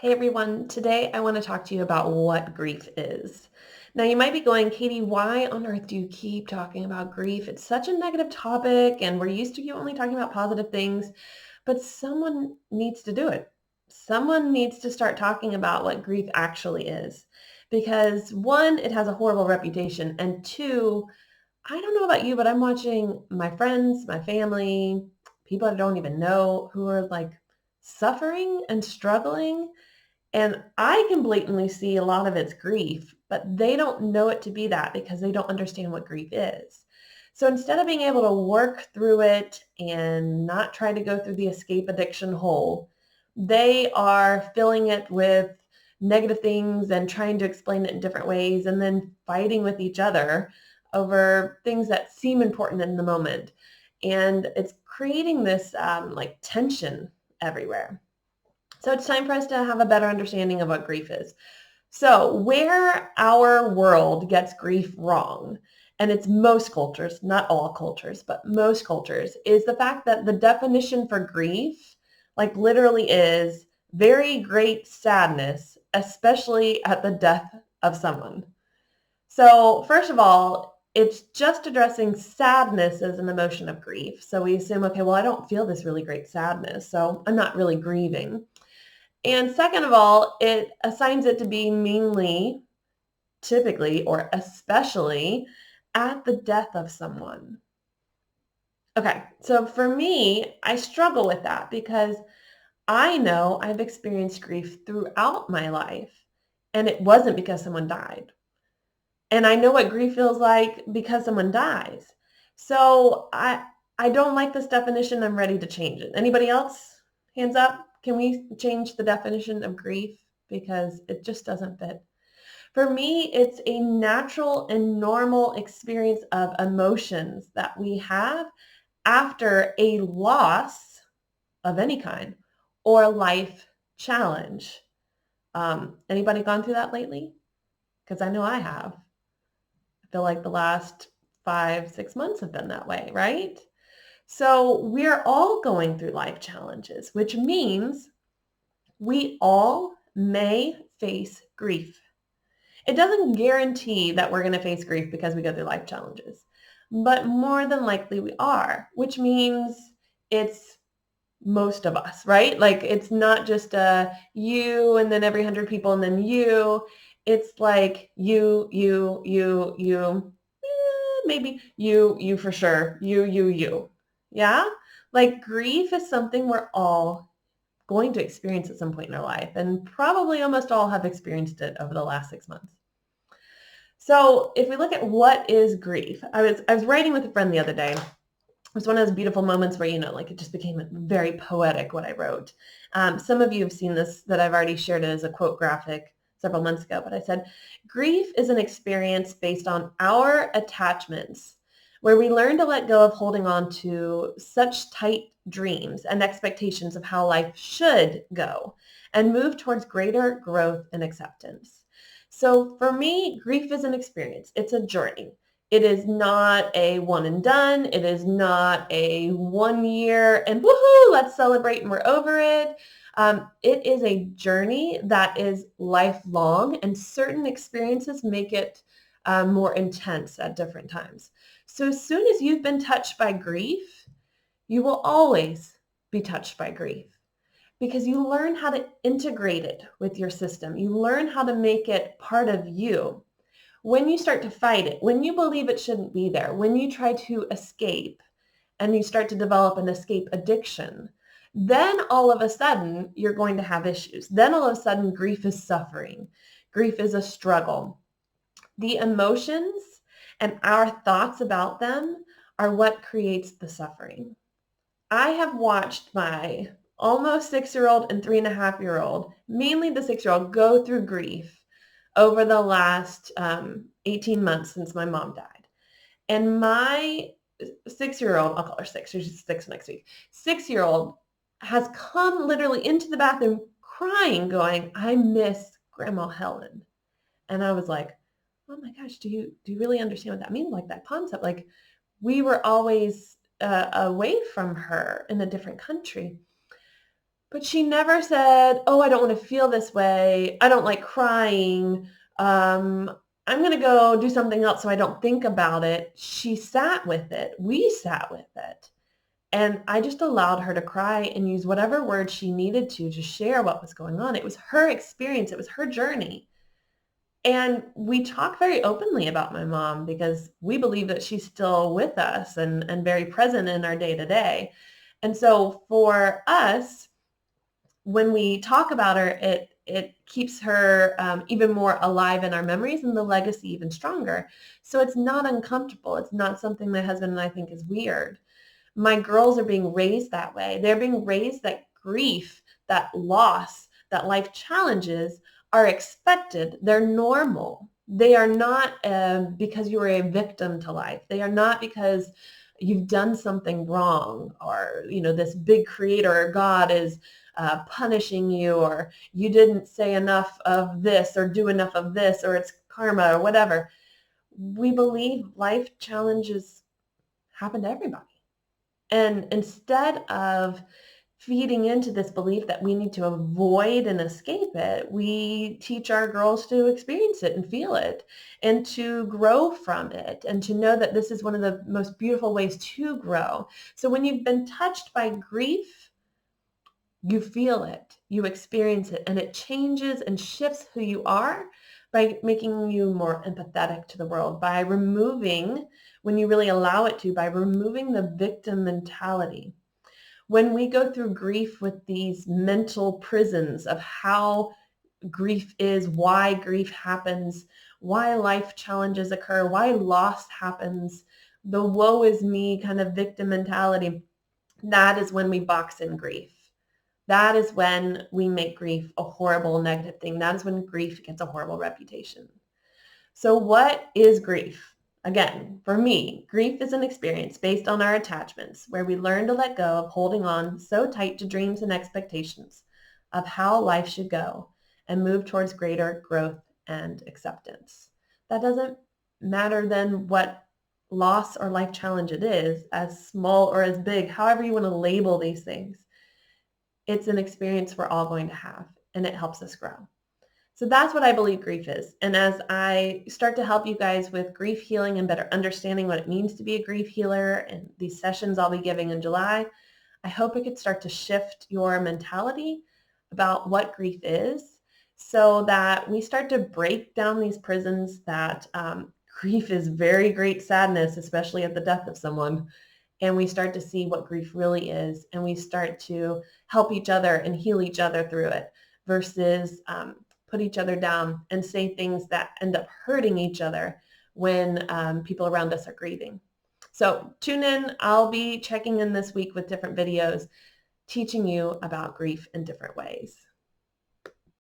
Hey everyone, today I want to talk to you about what grief is. Now you might be going, Katie, why on earth do you keep talking about grief? It's such a negative topic and we're used to you only talking about positive things, but someone needs to do it. Someone needs to start talking about what grief actually is. Because one, it has a horrible reputation, and two, I don't know about you, but I'm watching my friends, my family, people I don't even know who are like suffering and struggling, and I can blatantly see a lot of it's grief, but they don't know it to be that because they don't understand what grief is. So instead of being able to work through it and not try to go through the escape addiction hole, they are filling it with negative things and trying to explain it in different ways and then fighting with each other over things that seem important in the moment. And it's creating this like tension everywhere. So it's time for us to have a better understanding of what grief is. So where our world gets grief wrong, and it's most cultures, not all cultures, but most cultures, is the fact that the definition for grief, like literally is very great sadness, especially at the death of someone. So first of all, it's just addressing sadness as an emotion of grief. So we assume, okay, well, I don't feel this really great sadness, so I'm not really grieving. And second of all, it assigns it to be mainly, typically, or especially at the death of someone. Okay, so for me, I struggle with that because I know I've experienced grief throughout my life, and it wasn't because someone died. And I know what grief feels like because someone dies. So I don't like this definition. I'm ready to change it. Anybody else? Hands up. Can we change the definition of grief? Because it just doesn't fit. For me, it's a natural and normal experience of emotions that we have after a loss of any kind or life challenge. Anybody gone through that lately? Because I know I have. I feel like the last 5, 6 months have been that way, right? So we're all going through life challenges, which means we all may face grief. It doesn't guarantee that we're going to face grief because we go through life challenges, but more than likely we are, which means it's most of us, right? Like it's not just you and then every 100 people and then you. It's like you, maybe you for sure, you. Yeah? Like grief is something we're all going to experience at some point in our life, and probably almost all have experienced it over the last 6 months. So if we look at what is grief, I was writing with a friend the other day. It was one of those beautiful moments where, like it just became very poetic what I wrote. Some of you have seen this that I've already shared it as a quote graphic several months ago, but I said, grief is an experience based on our attachments where we learn to let go of holding on to such tight dreams and expectations of how life should go and move towards greater growth and acceptance. So for me, grief is an experience. It's a journey. It is not a one and done. It is not a 1 year and woohoo, let's celebrate and we're over it. It is a journey that is lifelong, and certain experiences make it more intense at different times. So as soon as you've been touched by grief, you will always be touched by grief because you learn how to integrate it with your system. You learn how to make it part of you. When you start to fight it, when you believe it shouldn't be there, when you try to escape and you start to develop an escape addiction, then all of a sudden you're going to have issues. Then all of a sudden grief is suffering. Grief is a struggle. The emotions and our thoughts about them are what creates the suffering. I have watched my almost 6-year-old and 3.5-year-old, mainly the 6-year-old, go through grief over the last 18 months since my mom died. And my 6-year-old, I'll call her 6, she's 6 next week, 6-year-old has come literally into the bathroom crying, going, I miss Grandma Helen. And I was like, oh my gosh, do you really understand what that means? Like that concept, like we were always away from her in a different country. But she never said, "Oh, I don't want to feel this way. I don't like crying. Um, I'm going to go do something else so I don't think about it." She sat with it. We sat with it. And I just allowed her to cry and use whatever words she needed to share what was going on. It was her experience. It was her journey. And we talk very openly about my mom because we believe that she's still with us and very present in our day to day. And so for us, when we talk about her, it keeps her even more alive in our memories and the legacy even stronger. So it's not uncomfortable. It's not something my husband and I think is weird. My girls are being raised that way. They're being raised that grief, that loss, that life challenges are expected. They're normal. They are not because you are a victim to life. They are not because you've done something wrong or, this big creator or God is punishing you or you didn't say enough of this or do enough of this or it's karma or whatever. We believe life challenges happen to everybody. And instead of feeding into this belief that we need to avoid and escape it, we teach our girls to experience it and feel it and to grow from it and to know that this is one of the most beautiful ways to grow. So when you've been touched by grief, you feel it, you experience it, and it changes and shifts who you are by making you more empathetic to the world, by removing, when you really allow it to, by removing the victim mentality. When we go through grief with these mental prisons of how grief is, why grief happens, why life challenges occur, why loss happens, the woe is me kind of victim mentality, that is when we box in grief. That is when we make grief a horrible negative thing. That is when grief gets a horrible reputation. So what is grief? Again, for me, grief is an experience based on our attachments where we learn to let go of holding on so tight to dreams and expectations of how life should go and move towards greater growth and acceptance. That doesn't matter then what loss or life challenge it is, as small or as big, however you want to label these things. It's an experience we're all going to have, and it helps us grow. So that's what I believe grief is. And as I start to help you guys with grief healing and better understanding what it means to be a grief healer and these sessions I'll be giving in July, I hope it could start to shift your mentality about what grief is so that we start to break down these prisons that grief is very great sadness, especially at the death of someone. And we start to see what grief really is, and we start to help each other and heal each other through it versus put each other down and say things that end up hurting each other when people around us are grieving. So tune in. I'll be checking in this week with different videos teaching you about grief in different ways.